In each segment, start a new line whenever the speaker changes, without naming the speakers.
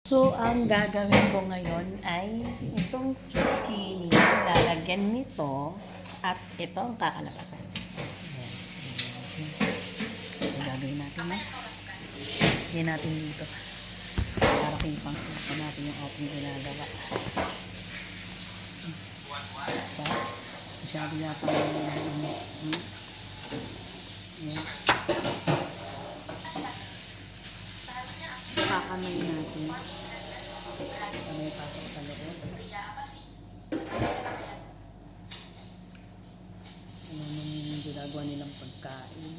So, ang gagawin ko ngayon ay itong zucchini, lalagyan nito at ito ang kakalabasan. Ayan. Ito gagawin natin na. Lagyan natin dito. Para kipang natin yung ating ginagawa. Diba? Masyado yata yung Ayan. Kakamay natin. Kamay pasok sa loob. Ano yung ginagawa nilang pagkain.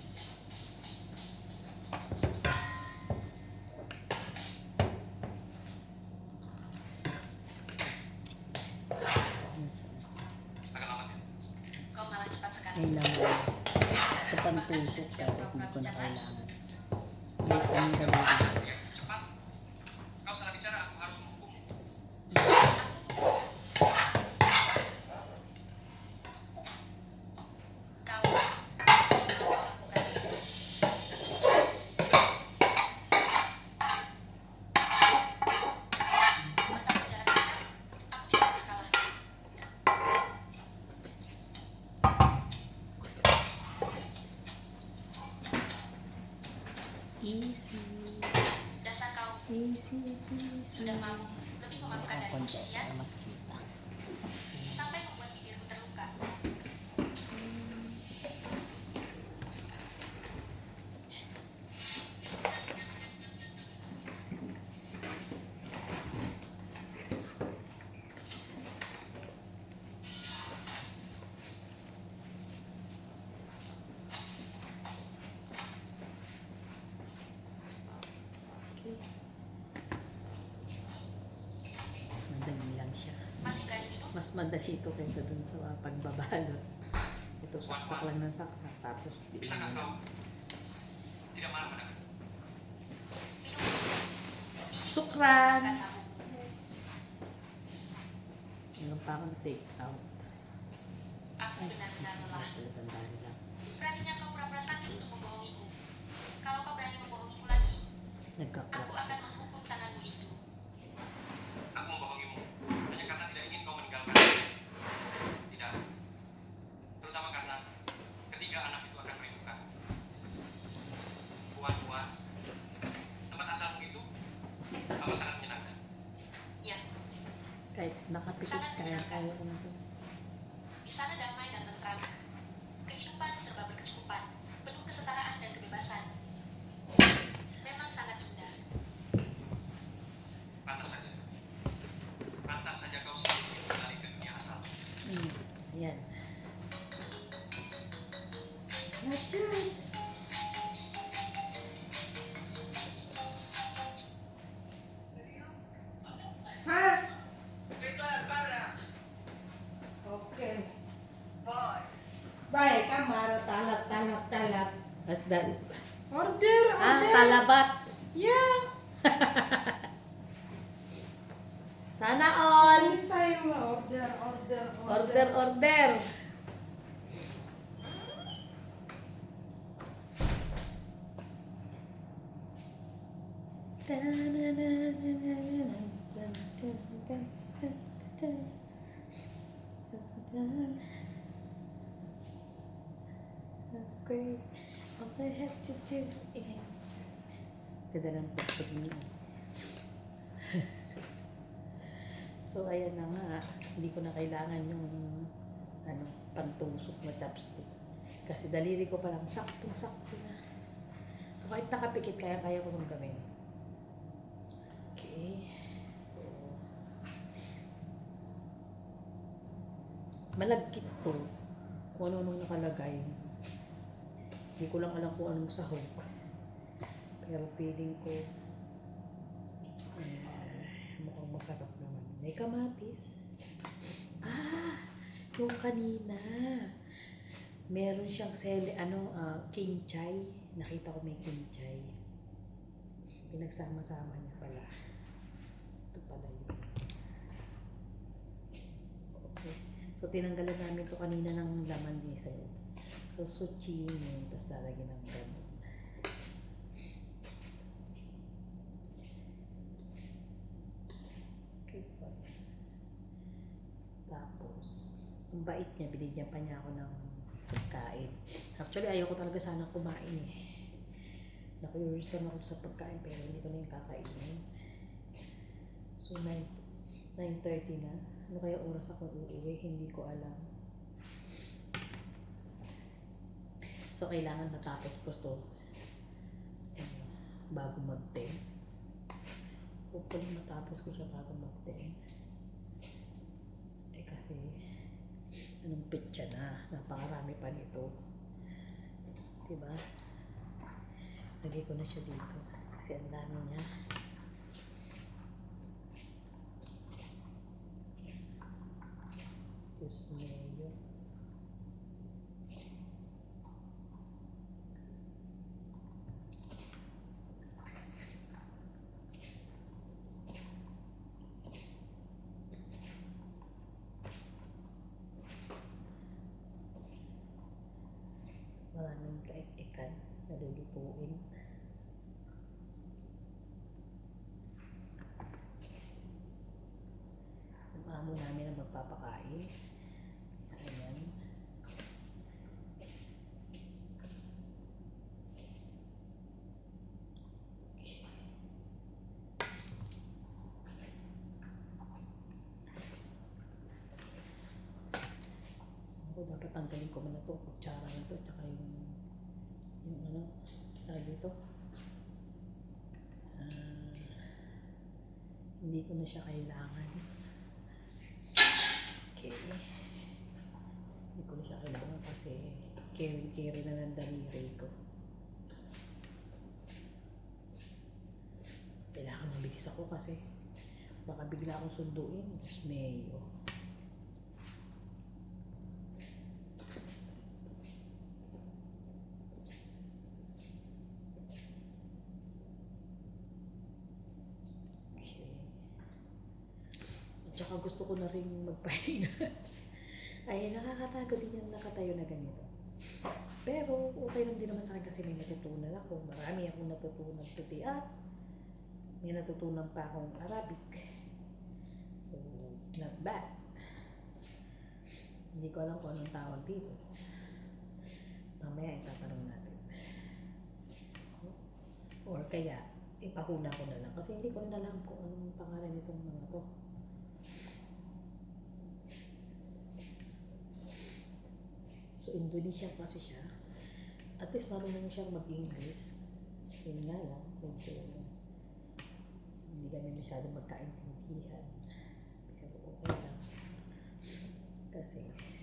Kailangan. Sa pantusok kaya hindi ko na kailangan. May kami gawin. Easy. Easy, easy.
Sudah mau lebih memaafkan dari kepolisian
Mas kita.
sampai membuat bibirku terluka.
Madali lang siya.
Masih berani minum?
Mas madali ito kaysa dun sa pagbabalot. Ito saksak lang ng saksak tapos
Bisakah kau tidak marah padaku?
Sukran! Meron pa akong take out.
Aku benar-benar lelah.
Tandaan lang.
Beraninya kau pura-pura sakit untuk membohongiku. Kalau kau berani membohongiku lagi, aku
Nagka-crack
akan
siya.
menghukum tanganmu itu.
Aku membohongimu hanya karena tidak ingin kau meninggalkan. Tidak. Terutama karena ketiga anak itu akan merindukan. Puan-puan, tempat asalmu itu amat sangat menyenangkan.
Ya,
Kahit nakapikit kaya ko na ito.
di sana damai dan tentram. Kehidupan serba berkecukupan, penuh kesetaraan dan kebebasan. Memang sangat indah.
Pantas saja. Pantas saja kau selalu ingin kembali ke dunia asal.
Ayan. Lanjut.
Ha? Okay. Baik, kamera talap.
Asdan.
Order.
Talabat.
Yeah.
Sana all.
Hindi tayo order.
Order. Great. All I have to do is... Ganda ng pagpag niya. So, ayan na nga. Hindi ko na kailangan yung pantusok na chopstick. Kasi daliri ko palang sakto na. So, kahit nakapikit, kaya ko itong gawin. Okay. So, malagkit to. Kung ano nung nakalagay. Hindi ko lang alam kung anong sahog. Pero feeling ko, mukhang masarap naman. May kamatis. Yung kanina. Meron siyang kinchay. Nakita ko may kinchay. Pinagsama-sama niya pala. Ito pala yun. Okay. So, tinanggalan namin ito kanina ng laman niya sa'yo. So, zucchini. Tapos lalagyan ng ganun. Ang bait niya, binigyan pa niya ako ng pagkain. Actually, ayaw ko talaga sana kumain eh. Naku-curious lang ako sa pagkain pero hindi ko na yung kakainin. So, 9:30 na. Ano kaya oras ako uuwi? Hindi ko alam. So, kailangan matapos ko to bago mag-10. Hopefully matapos ko siya bago mag-10. Eh kasi, anong pitcha na? Napakarami pa nito. Diba? Lagay ko na siya dito. Kasi ang dami niya. Diyos mayo. Maraming kaik-ikan na lulutuin. Ang amo namin ang magpapakain. Ayan. Ako dapat tanggalin ko muna to, kutsara na to, tsaka yung ano, tawag dito. Hindi ko na siya kailangan. Okay. Hindi ko na siya kailangan kasi carry na ng daliri ko. Kailangan mabilis ako kasi baka bigla akong sunduin. Diyos mayo. Tsaka gusto ko na rin magpahinga. Ay, nakakapagod din yung nakatayo na ganito. Pero, okay lang din naman sa akin kasi may natutunan ako. Marami akong natutunan puti at may natutunan pa akong Arabic. So, it's not bad. Hindi ko alam kung anong tawag dito. Mamaya itatanong natin. Or kaya, ipahuna ko na lang. Kasi hindi ko rin alam kung anong pangalan nitong mga to. So, Indonesia kasi siya. At least marunong siyang mag-English. Yun nga lang, medyo hindi kami masyadong magkaintindihan. Pero okay lang. Kasi okay.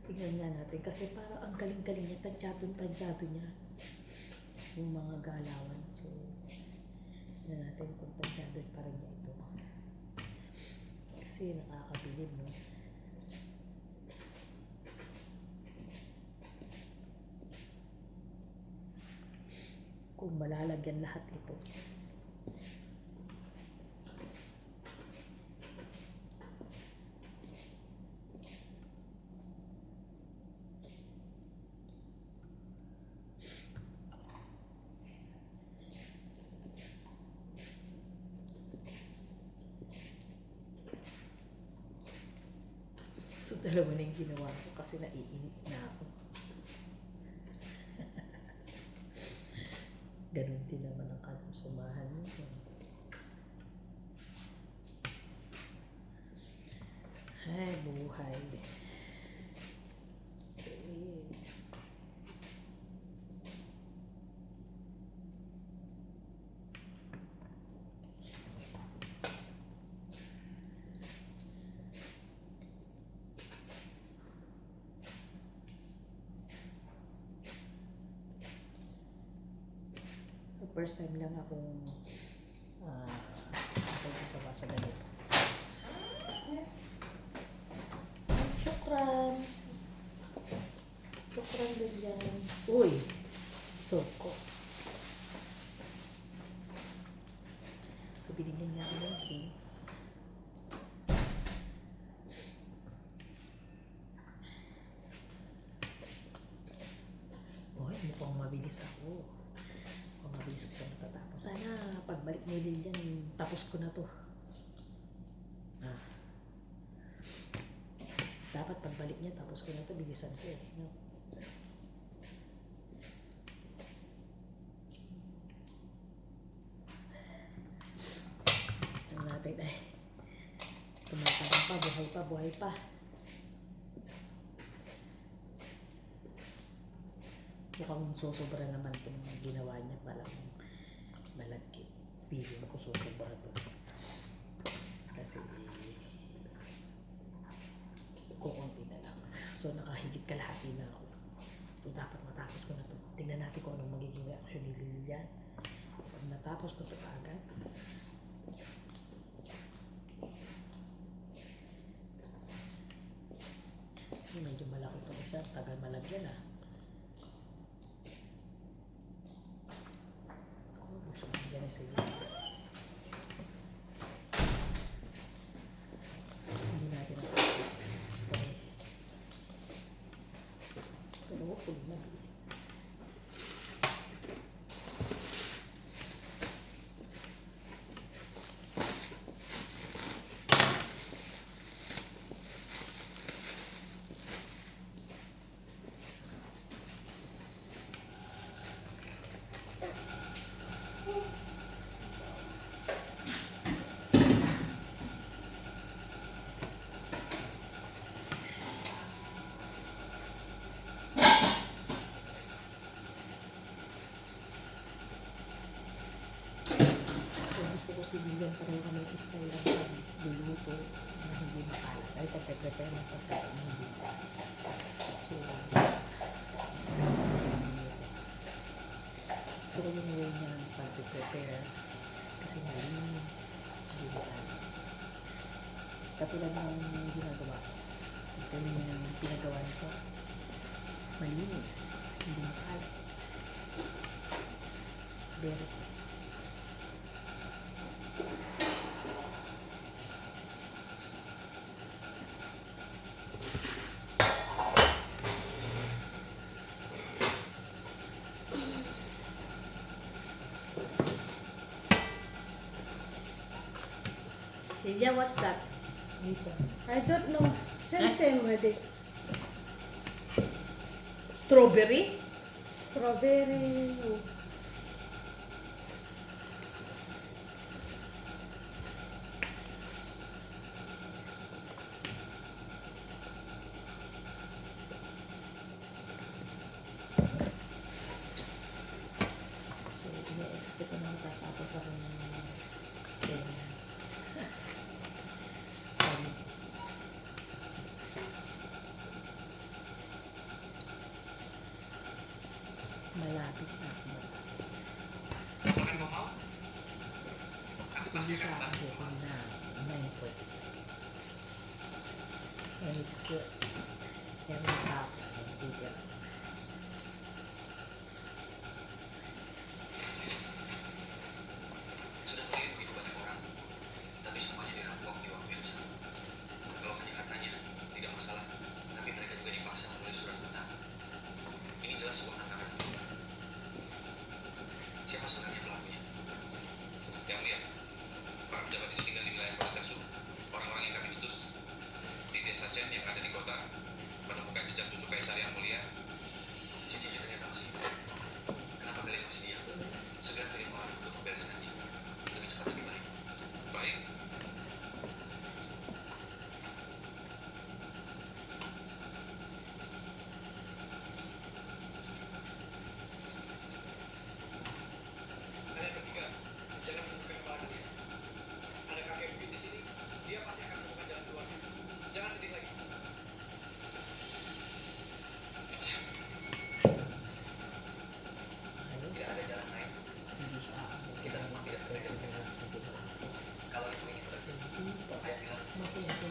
Tingnan nga natin kasi parang ang galing-galing niya, tansyado niya yung mga galawan. So, tingnan natin kung tansyado pa rin niya ito. Kasi nakakabilib, no? Kung malalagyan lahat ito. So, dalawa na yung ginawa ko kasi naiinit na ako. Ganun din naman ang kalusumahan mo. Ay, buhay. Okay. First time lang akong nakagawa sa ganito. Shukran. Shukran din yan. Uy! Soko. So, binigyan niya ako ng drinks. Uy, mukhang mabilis ako. Mukhang mabilis ko siya natatapos. Sana, pagbalik ni Lilian, tapos ko na to. Dapat pagbalik niya, tapos ko na ito, bilisan ko eh. No? Ano natin eh. Tumatang pa, buhay pa, buhay pa. Mukhang susobra naman itong ginawa niya. Parang malagkit. Feeling ko susobra ito. Kasi kukunti na lang. So, nakahigit kalahati na ako. So, dapat matapos ko na ito. Tingnan natin kung anong magiging reaction ni Lilian. Pag natapos ko ito agad. Medyo malaki pa siya. Tagal malagyan ah. Gusto ko dyan sa iyo. Hindi natin natapos. Pero hopefully mabilis. Gusto ko si Lilian pareho kami style lang sa luluto na hindi makalat. Ay, pagpe-prepare ng pagkain na hindi makalat. So, gusto ko yung way niya ng pagpe-prepare kasi malinis, hindi makalat. Katulad ng ginagawa ko. Ito yung pinagawa nito. Malinis, hindi makalat. Very good. Lilian, what's that?
I don't know. Same with it.
Strawberry?
Strawberry.
So, ina-expect ko na matatapos ako ng ganyan. Malapit na ako matapos.
Masakan mo mau? Aku pasti
Hindi
akan
sa
membantu.
akin na 9:40. And it's good. Every half, bigger.
Sudah beli begitu banyak orang, tapi semuanya dirampok di waktu yang sama. Kalau hanya katanya, tidak masalah, tapi mereka juga dipaksa menulis surat hutang. Ini jelas sebuah tantangan. Siapa sebenarnya pelakunya? Yang lihat, para pejabat itu tinggal di wilayah Protesu, orang-orang yang kami utus di desa Chen yang ada di kota, menemukan jejak cucu Kaisar yang mulia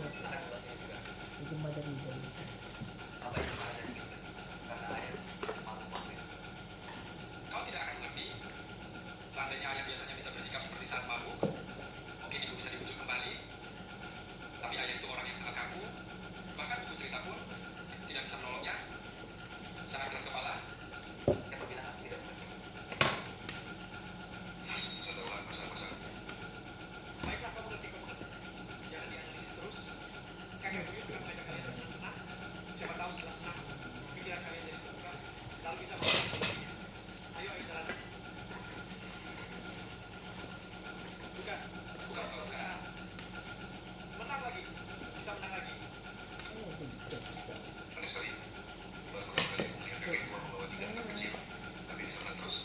akan membahasnya juga.
Itu madali-dali.
Apa yang Anda inginkan? Karena ayah mampu pamit.
Kau tidak akan mengerti. Seandainya ayah biasanya bisa bersikap seperti saat mabuk, mungkin ibu bisa dibujuk kembali. Tapi ayah itu orang yang sangat kaku. Bahkan buku cerita pun tidak bisa menolongnya. Sangat keras kepala.
Siapa bilang aku tidak mengerti?
Setelah pasang-pasang. Baiklah, kamu mengerti. Jangan dianalisis terus. Kakek buyut juga mengajak kalian bersenang-senang. Siapa tahu setelah senang, pikiran kalian jadi terbuka. Lalu bisa melakukan solusinya. Ayo, jalan. Bukan. Menang lagi. Kita menang lagi.
Oh, begitu.
Aneh sekali. Baru pertama kali aku melihat kakek tua membawa 3 anak kecil. Tapi bisa terus.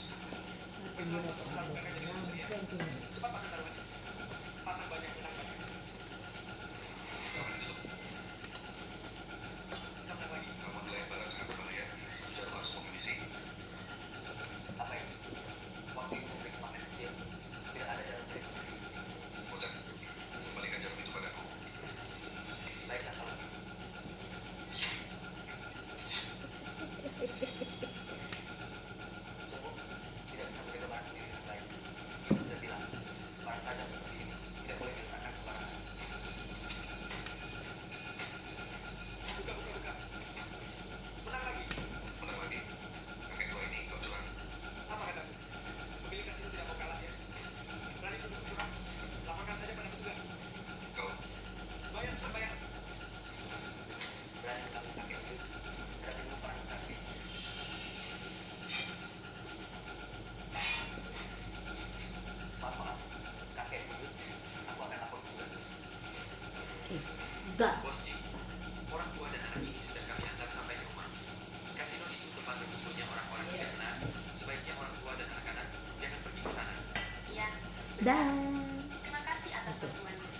Hindi na po ako. 20 minutes.
Cepat pasang taruhannya. Pasang banyak, menang banyak.
Kamu itu,
Kita menang lagi.
kamu adalah yang sangat berbahaya. Jangan harus mengisi. Apa itu? Waktu ibu memberi kemarin kecil, tidak ada jalan dari sendiri. Bocah, kembalikan jarum itu padaku. Baiklah kalau begitu. Sungguh, tidak bisa menjaga barang sendiri dengan baik. Ibu sudah bilang, barang saja seperti ini tidak boleh diletakkan sembarangan.
Buka. Menang lagi.
Menang lagi, kakek tua ini kau curang.
Apa katamu? Pemilik kasino tidak mau kalah ya? Berani tuduh curang? Laporkan saja pada petugas.
Kau,
Bayar sampai
berani mengganggu kakek buyut, berarti belum pernah sakti. Maaf, kakek buyut, aku akan lapor petugas.
Da.
Bos Ji, orang tua dan anak ini sudah kami antar sampai ke rumah. Kasino itu tempat berkumpulnya orang-orang tidak benar. Sebaiknya orang tua dan anak-anak jangan pergi ke sana.
Iya.
Dan.
Terima kasih atas bantuannya.